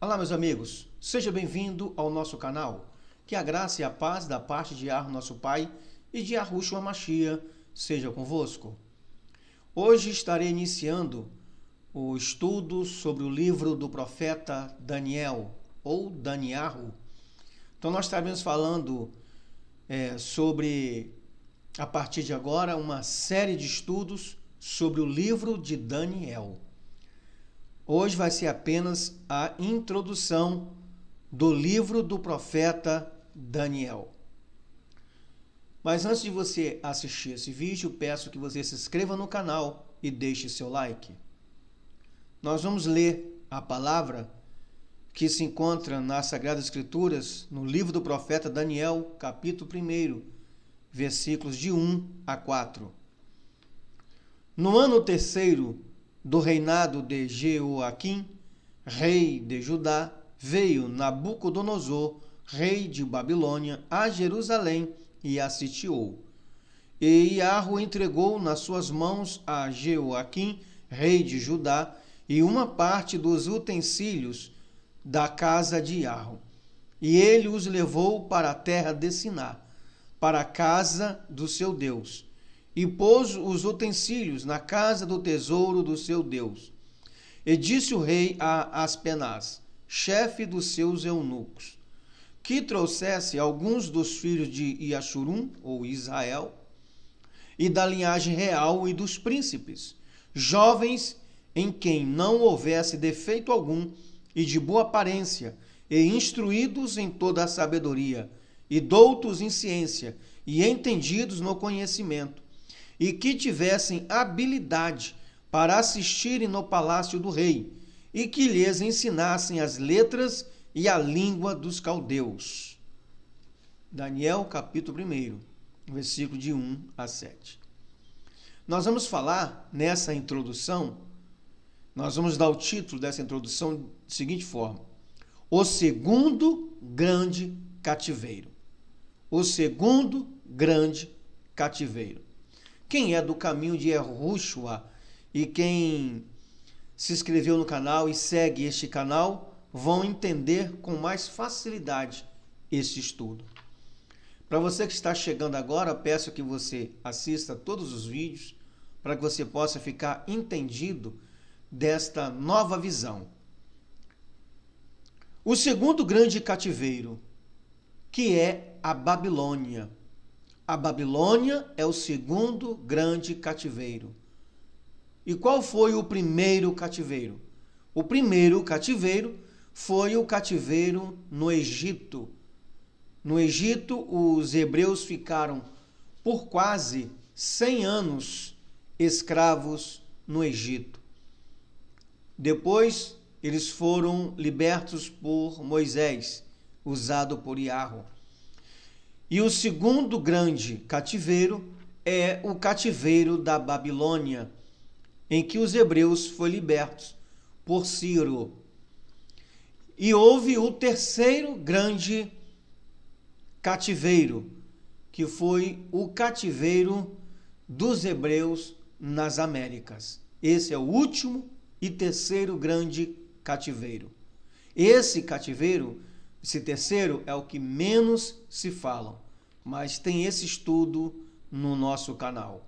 Olá, meus amigos, seja bem-vindo ao nosso canal. Que a graça e a paz da parte de Yahweh, nosso Pai, e de Yahushua Mashiach seja convosco. Hoje estarei iniciando o estudo sobre o livro do profeta Daniel, ou Daniarro. Então nós estaremos falando sobre, a partir de agora, uma série de estudos sobre o livro de Daniel. Hoje vai ser apenas a introdução do livro do profeta Daniel. Mas antes de você assistir esse vídeo, peço que você se inscreva no canal e deixe seu like. Nós vamos ler a palavra que se encontra nas Sagradas Escrituras, no livro do profeta Daniel, capítulo 1, versículos de 1 a 4. No ano terceiro do reinado de Jeoaquim, rei de Judá, veio Nabucodonosor, rei de Babilônia, a Jerusalém e a sitiou. E Iarro entregou nas suas mãos a Jeoaquim, rei de Judá, e uma parte dos utensílios da casa de Iarro. E ele os levou para a terra de Siná, para a casa do seu Deus, e pôs os utensílios na casa do tesouro do seu Deus. E disse o rei a Aspenaz, chefe dos seus eunucos, que trouxesse alguns dos filhos de Iaxurum, ou Israel, e da linhagem real e dos príncipes, jovens em quem não houvesse defeito algum, e de boa aparência, e instruídos em toda a sabedoria, e doutos em ciência, e entendidos no conhecimento, e que tivessem habilidade para assistirem no palácio do rei, e que lhes ensinassem as letras e a língua dos caldeus. Daniel, capítulo 1, versículo de 1 a 7. Nós vamos falar nessa introdução, nós vamos dar o título dessa introdução da seguinte forma: O segundo grande cativeiro. O segundo grande cativeiro. Quem é do caminho de Yahushua e quem se inscreveu no canal e segue este canal vão entender com mais facilidade este estudo. Para você que está chegando agora, peço que você assista todos os vídeos para que você possa ficar entendido desta nova visão. O segundo grande cativeiro, que é a Babilônia. A Babilônia é o segundo grande cativeiro. E qual foi o primeiro cativeiro? O primeiro cativeiro foi o cativeiro no Egito. No Egito, os hebreus ficaram por quase 100 anos escravos no Egito. Depois, eles foram libertos por Moisés, usado por Iarro. E o segundo grande cativeiro é o cativeiro da Babilônia, em que os hebreus foram libertos por Ciro. E houve o terceiro grande cativeiro, que foi o cativeiro dos hebreus nas Américas. Esse é o último e terceiro grande cativeiro. Esse cativeiro, esse terceiro, é o que menos se falam, mas tem esse estudo no nosso canal.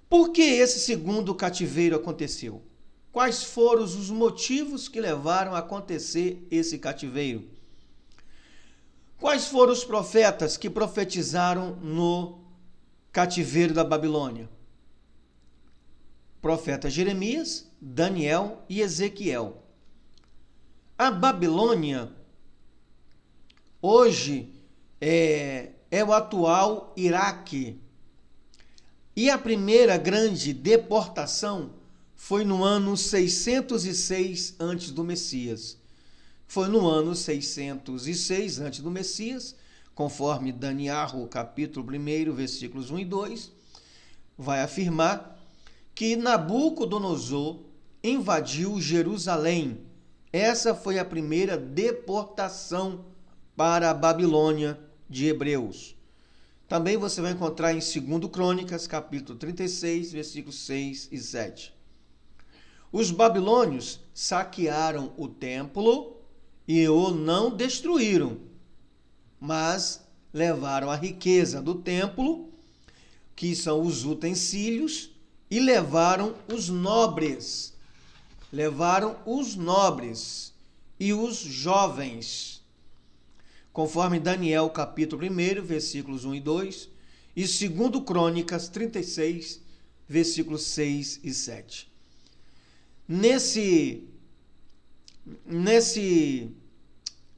Por que esse segundo cativeiro aconteceu? Quais foram os motivos que levaram a acontecer esse cativeiro? Quais foram os profetas que profetizaram no cativeiro da Babilônia? Profeta Jeremias, Daniel e Ezequiel. A Babilônia hoje é o atual Iraque. E a primeira grande deportação foi no ano 606 antes do Messias. Foi no ano 606 antes do Messias, conforme Daniel, capítulo 1, versículos 1 e 2, vai afirmar que Nabucodonosor invadiu Jerusalém. Essa foi a primeira deportação para a Babilônia de hebreus. Também você vai encontrar em 2 Crônicas, capítulo 36, versículos 6 e 7. Os babilônios saquearam o templo e o não destruíram, mas levaram a riqueza do templo, que são os utensílios, e levaram os nobres. Levaram os nobres e os jovens, conforme Daniel capítulo 1, versículos 1 e 2, e 2 Crônicas 36, versículos 6 e 7. Nesse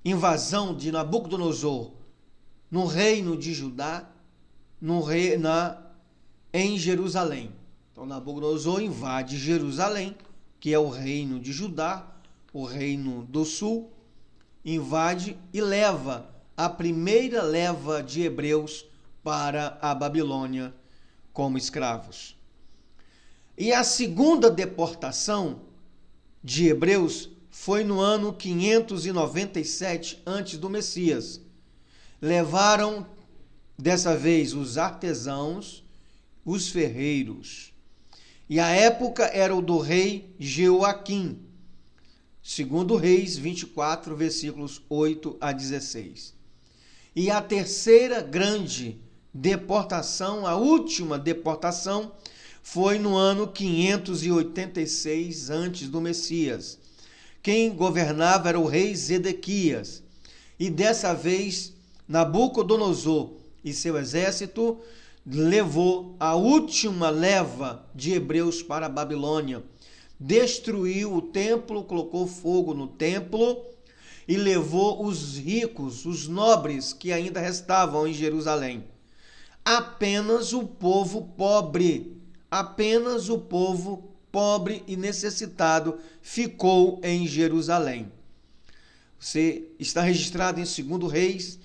invasão de Nabucodonosor no reino de Judá, em Jerusalém. Então Nabucodonosor invade Jerusalém, que é o reino de Judá, o reino do sul, invade e leva a primeira leva de hebreus para a Babilônia como escravos. E a segunda deportação de hebreus foi no ano 597 antes do Messias. Levaram dessa vez os artesãos, os ferreiros. E a época era o do rei Jeoaquim, segundo Reis 24, versículos 8 a 16. E a terceira grande deportação, a última deportação, foi no ano 586 antes do Messias. Quem governava era o rei Zedequias. E dessa vez, Nabucodonosor e seu exército levou a última leva de hebreus para a Babilônia. Destruiu o templo, colocou fogo no templo e levou os ricos, os nobres que ainda restavam em Jerusalém. Apenas o povo pobre e necessitado ficou em Jerusalém. Você está registrado em 2 Reis,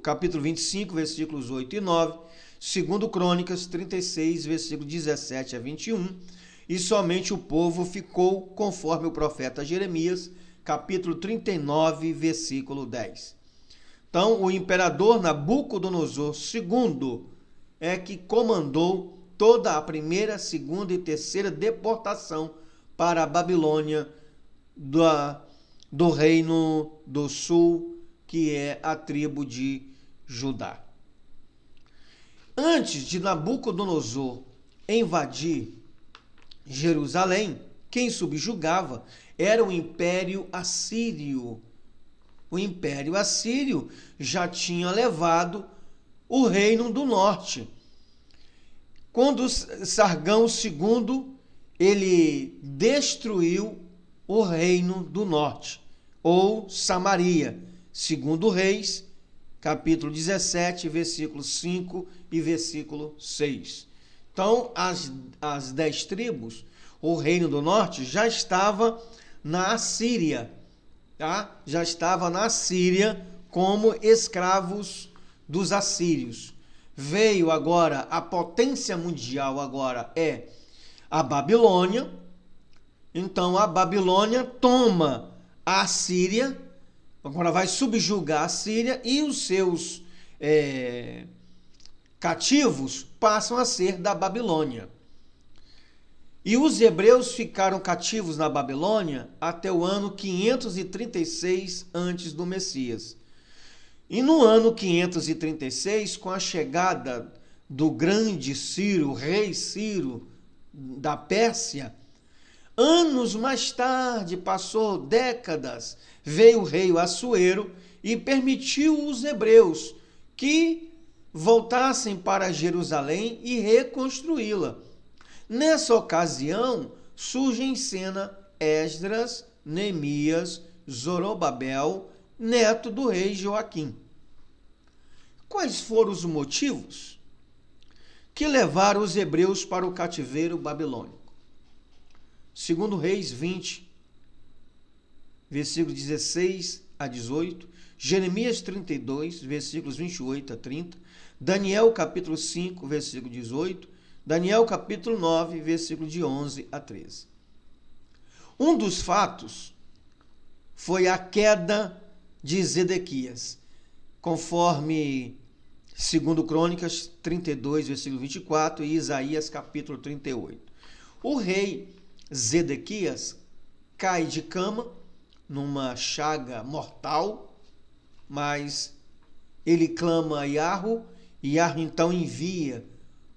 capítulo 25, versículos 8 e 9, 2 Crônicas 36, versículo 17 a 21, e somente o povo ficou conforme o profeta Jeremias, capítulo 39, versículo 10. Então, o imperador Nabucodonosor II é que comandou toda a primeira, segunda e terceira deportação para a Babilônia do reino do sul, que é a tribo de Judá. Antes de Nabucodonosor invadir Jerusalém, quem subjugava era o Império Assírio. O Império Assírio já tinha levado o reino do norte. Quando Sargão II, ele destruiu o reino do norte, ou Samaria, segundo Reis, capítulo 17, versículo 5 e versículo 6. Então, as 10 tribos, o reino do norte, já estava na Assíria, tá? Já estava na Síria como escravos dos assírios. Veio agora, a potência mundial agora é a Babilônia. Então a Babilônia toma a Síria, agora vai subjugar a Síria e os seus cativos passam a ser da Babilônia. E os hebreus ficaram cativos na Babilônia até o ano 536 antes do Messias. E no ano 536, com a chegada do grande Ciro, rei Ciro da Pérsia, anos mais tarde, passou décadas, veio o rei Assuero e permitiu os hebreus que voltassem para Jerusalém e reconstruí-la. Nessa ocasião, surgem em cena Esdras, Neemias, Zorobabel, neto do rei Joaquim. Quais foram os motivos que levaram os hebreus para o cativeiro babilônico? Segundo Reis 20, versículos 16 a 18, Jeremias 32, versículos 28 a 30, Daniel capítulo 5, versículo 18, Daniel capítulo 9, versículo de 11 a 13. Um dos fatos foi a queda de Zedequias, conforme 2 Crônicas 32, versículo 24 e Isaías capítulo 38. O rei Zedequias cai de cama numa chaga mortal, mas ele clama a Yahweh, e Yahweh então envia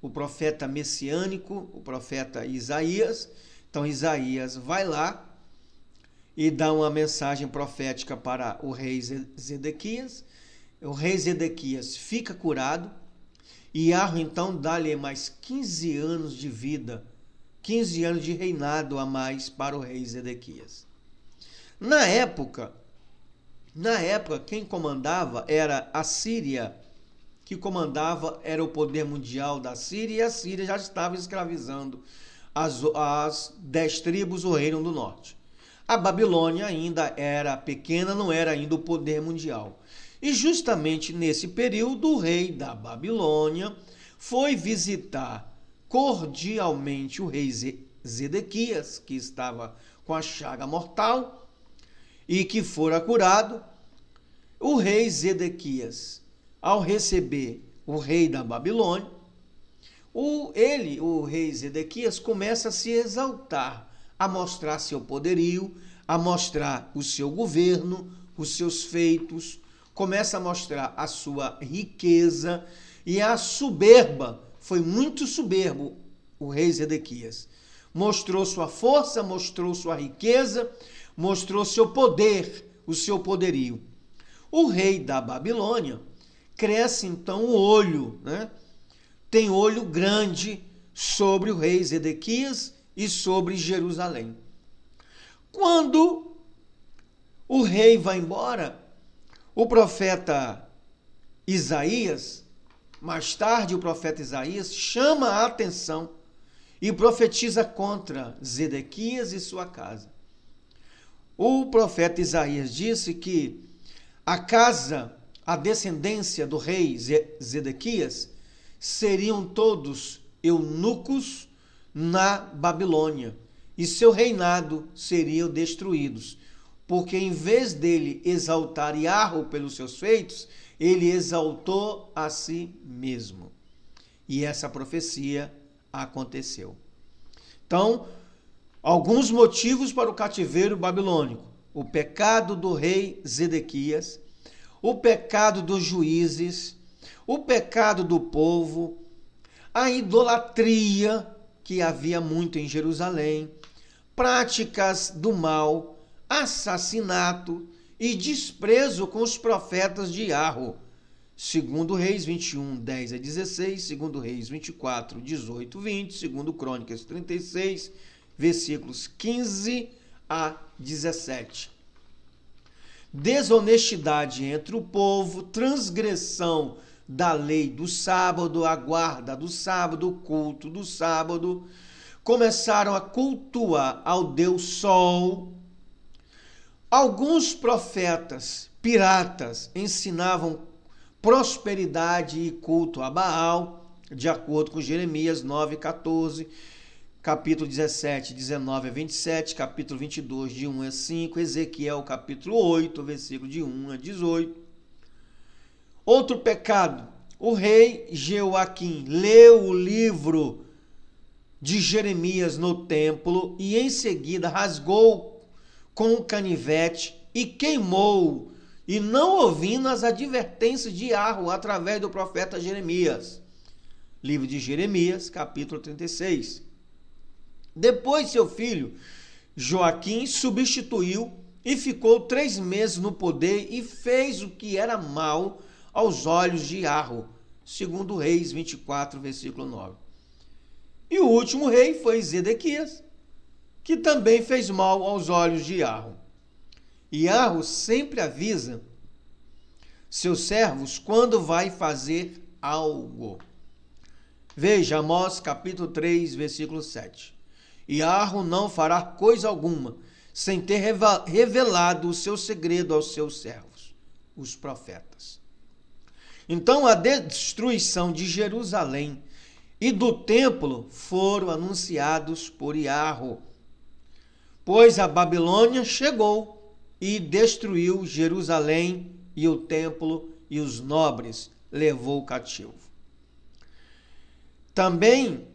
o profeta messiânico, o profeta Isaías. Então Isaías vai lá e dá uma mensagem profética para o rei Zedequias. O rei Zedequias fica curado, e Yahweh então dá-lhe mais 15 anos de vida, 15 anos de reinado a mais para o rei Zedequias. Na época, quem comandava era a Síria, era o poder mundial da Síria, e a Síria já estava escravizando as 10 tribos, o reino do norte. A Babilônia ainda era pequena, não era ainda o poder mundial. E justamente nesse período, o rei da Babilônia foi visitar cordialmente o rei Zedequias, que estava com a chaga mortal e que fora curado. O rei Zedequias, ao receber o rei da Babilônia, o rei Zedequias, começa a se exaltar, a mostrar seu poderio, a mostrar o seu governo, os seus feitos, começa a mostrar a sua riqueza e a soberba. Foi muito soberbo o rei Zedequias. Mostrou sua força, mostrou sua riqueza, mostrou seu poder, o seu poderio. O rei da Babilônia cresce então o olho, né? Tem olho grande sobre o rei Zedequias e sobre Jerusalém. Quando o rei vai embora, o profeta Isaías, mais tarde o profeta Isaías, chama a atenção e profetiza contra Zedequias e sua casa. O profeta Isaías disse que a descendência do rei Zedequias seriam todos eunucos na Babilônia, e seu reinado seriam destruídos, porque em vez dele exaltar Yahweh pelos seus feitos, ele exaltou a si mesmo. E essa profecia aconteceu. Então, alguns motivos para o cativeiro babilônico: o pecado do rei Zedequias, o pecado dos juízes, o pecado do povo, a idolatria que havia muito em Jerusalém, práticas do mal, assassinato e desprezo com os profetas de Yahweh. Segundo Reis 21, 10 a 16, segundo Reis 24, 18, 20, segundo Crônicas 36, versículos 15 a 17. Desonestidade entre o povo, transgressão da lei do sábado, a guarda do sábado, o culto do sábado, começaram a cultuar ao Deus Sol. Alguns profetas piratas ensinavam prosperidade e culto a Baal, de acordo com Jeremias 9:14, capítulo 17, 19 a 27, capítulo 22, de 1 a 5, Ezequiel, capítulo 8, versículo de 1 a 18. Outro pecado: o rei Jeoaquim leu o livro de Jeremias no templo e em seguida rasgou com o canivete e queimou, e não ouvindo as advertências de Yahweh através do profeta Jeremias. Livro de Jeremias, capítulo 36. Depois seu filho Joaquim substituiu e ficou 3 meses no poder e fez o que era mal aos olhos de Yahweh, segundo Reis 24, versículo 9. E o último rei foi Zedequias, que também fez mal aos olhos de Yahweh. E Yahweh sempre avisa seus servos quando vai fazer algo. Veja Amós capítulo 3, versículo 7. Yahweh não fará coisa alguma sem ter revelado o seu segredo aos seus servos, os profetas. Então a destruição de Jerusalém e do templo foram anunciados por Yahweh, pois a Babilônia chegou e destruiu Jerusalém e o templo, e os nobres levou cativo. Também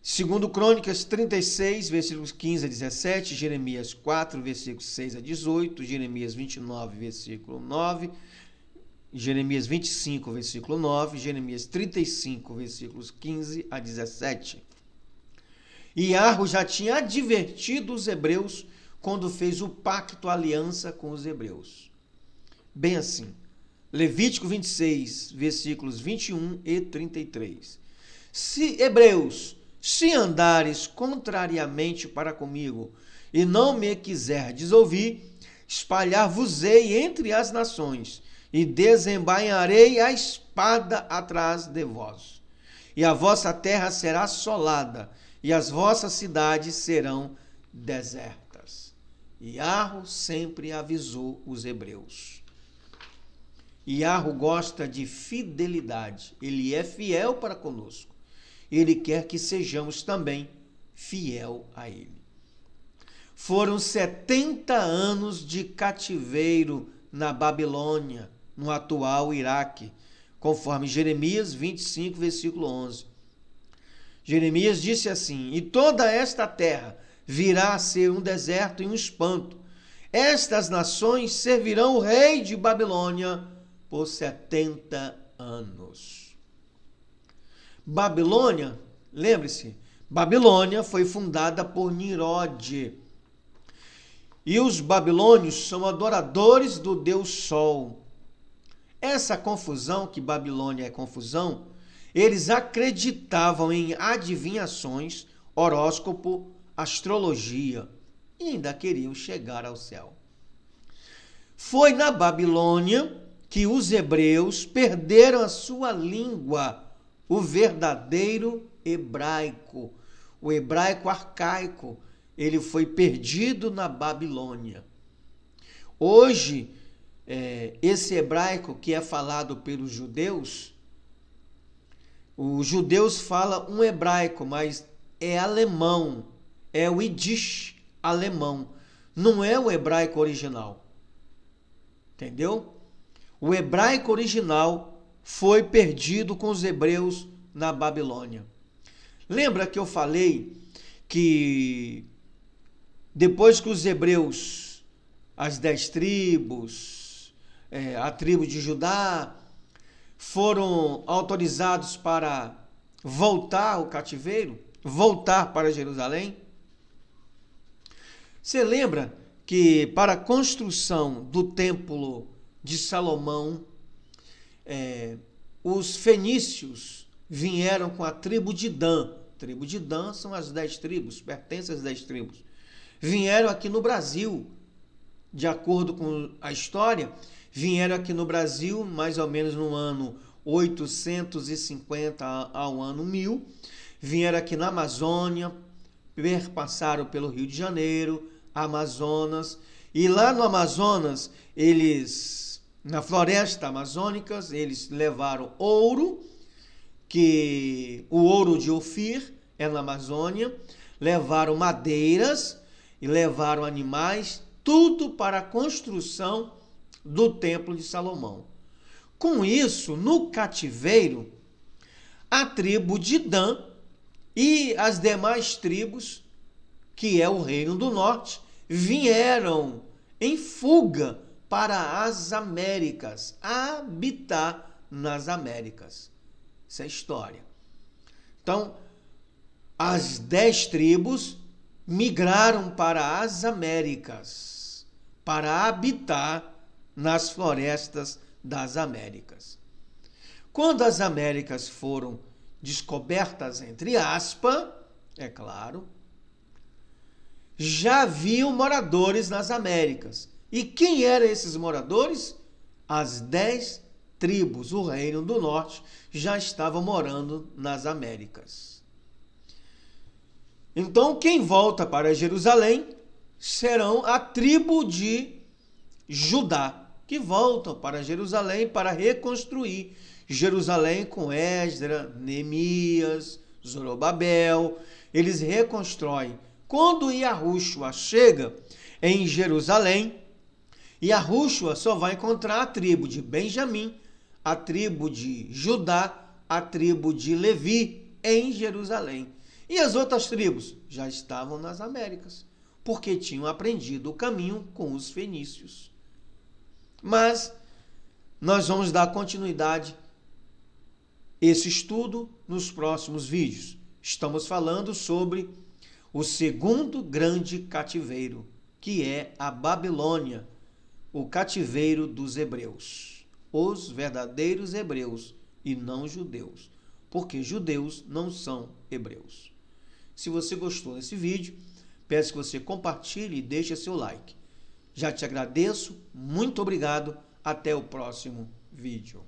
Segundo Crônicas 36, versículos 15 a 17, Jeremias 4, versículos 6 a 18, Jeremias 29, versículo 9, Jeremias 25, versículo 9, Jeremias 35, versículos 15 a 17. E Iarro já tinha advertido os hebreus quando fez o pacto, a aliança com os hebreus. Bem assim, Levítico 26, versículos 21 e 33. Se andares contrariamente para comigo, e não me quiserdes ouvir, espalhar-vos-ei entre as nações, e desembainharei a espada atrás de vós. E a vossa terra será assolada, e as vossas cidades serão desertas. Iarro sempre avisou os hebreus. Iarro gosta de fidelidade. Ele é fiel para conosco. Ele quer que sejamos também fiel a ele. Foram 70 anos de cativeiro na Babilônia, no atual Iraque, conforme Jeremias 25, versículo 11. Jeremias disse assim: e toda esta terra virá a ser um deserto e um espanto. Estas nações servirão o rei de Babilônia por 70 anos. Babilônia, lembre-se, Babilônia foi fundada por Nimrod. E os babilônios são adoradores do Deus Sol. Essa confusão, que Babilônia é confusão, eles acreditavam em adivinhações, horóscopo, astrologia e ainda queriam chegar ao céu. Foi na Babilônia que os hebreus perderam a sua língua, o verdadeiro hebraico, o hebraico arcaico. Ele foi perdido na Babilônia. Hoje, esse hebraico que é falado pelos judeus, os judeus falam um hebraico, mas é alemão, é o Yiddish alemão, não é o hebraico original. Entendeu? O hebraico original foi perdido com os hebreus na Babilônia. Lembra que eu falei que depois que os hebreus, as 10 tribos, a tribo de Judá, foram autorizados para voltar ao cativeiro, voltar para Jerusalém? Você lembra que para a construção do templo de Salomão, os fenícios vieram com a tribo de Dan. A tribo de Dan são as 10 tribos, pertencem às 10 tribos. Vieram aqui no Brasil, de acordo com a história, vieram aqui no Brasil mais ou menos no ano 850 ao ano 1000, vieram aqui na Amazônia, perpassaram pelo Rio de Janeiro, Amazonas, e lá no Amazonas, na floresta amazônica, eles levaram ouro, que o ouro de Ofir é na Amazônia, levaram madeiras e levaram animais, tudo para a construção do Templo de Salomão. Com isso, no cativeiro, a tribo de Dan e as demais tribos, que é o Reino do Norte, vieram em fuga para as Américas, habitar nas Américas. Essa é a história. Então, as 10 tribos migraram para as Américas, para habitar nas florestas das Américas. Quando as Américas foram descobertas, entre aspas, é claro, já haviam moradores nas Américas. E quem eram esses moradores? As 10 tribos, o Reino do Norte, já estava morando nas Américas. Então, quem volta para Jerusalém serão a tribo de Judá, que voltam para Jerusalém para reconstruir Jerusalém com Esdras, Neemias, Zorobabel. Eles reconstroem. Quando Yahushua chega em Jerusalém, Yahushua só vai encontrar a tribo de Benjamim, a tribo de Judá, a tribo de Levi em Jerusalém. E as outras tribos já estavam nas Américas, porque tinham aprendido o caminho com os fenícios. Mas nós vamos dar continuidade a esse estudo nos próximos vídeos. Estamos falando sobre o segundo grande cativeiro, que é a Babilônia, o cativeiro dos hebreus, os verdadeiros hebreus e não judeus, porque judeus não são hebreus. Se você gostou desse vídeo, peço que você compartilhe e deixe seu like. Já te agradeço, muito obrigado, até o próximo vídeo.